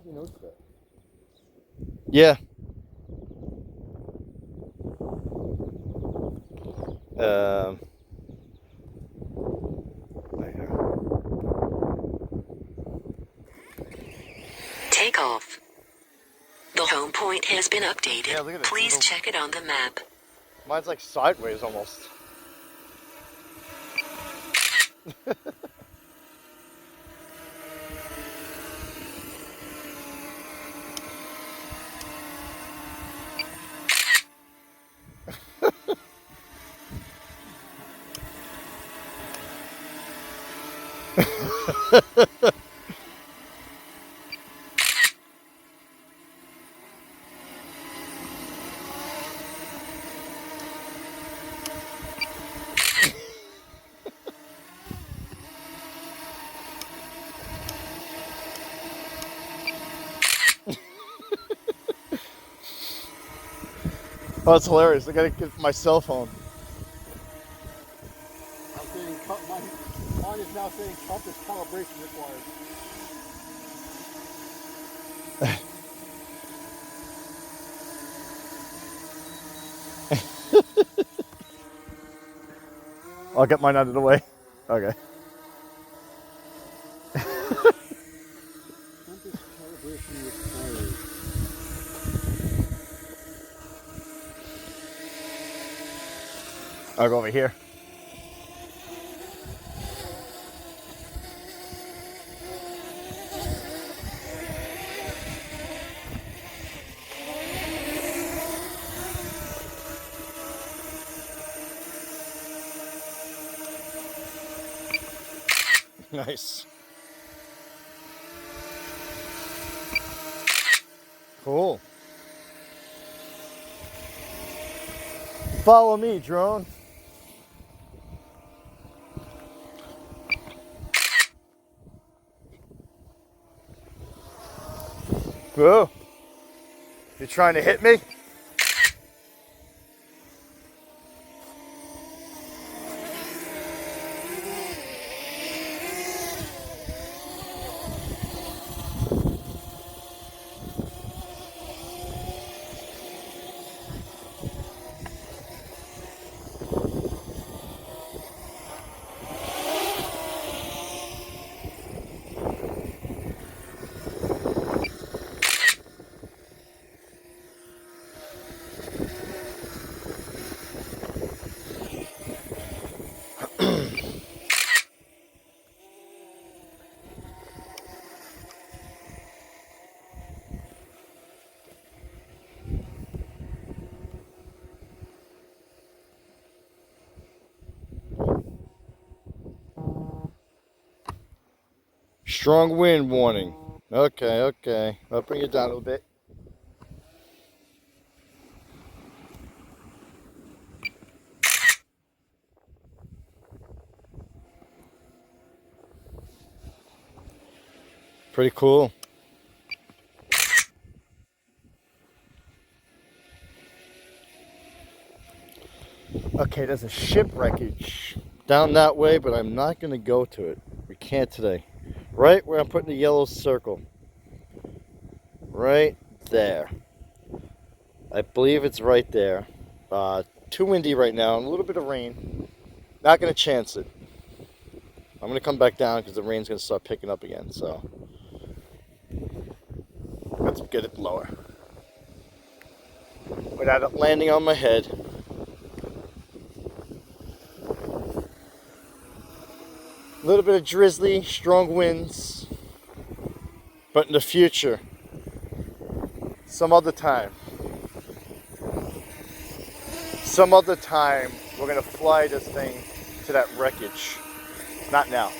He knows that. Yeah. Take off. The home point has been updated. Yeah, look at this Please little... check it on the map. Mine's like sideways almost. Oh, it's hilarious. I gotta get my cell phone. I'm saying mine is now saying compass calibration required. I'll get mine out of the way. Okay. Compass calibration required. I'll go over here. Nice. Cool. Follow me, drone. Whoa. You trying to hit me? Strong wind warning. Okay, okay. I'll bring it down a little bit. Pretty cool. Okay, there's a ship wreckage down that way, but I'm not going to go to it. We can't today. Right where I'm putting the yellow circle. Right there. I believe it's right there. Too windy right now, and a little bit of rain. Not going to chance it. I'm going to come back down because the rain's going to start picking up again, so let's get it lower. Without it landing on my head. A little bit of drizzly, strong winds. But in the future, some other time, we're going to fly this thing to that wreckage. Not now.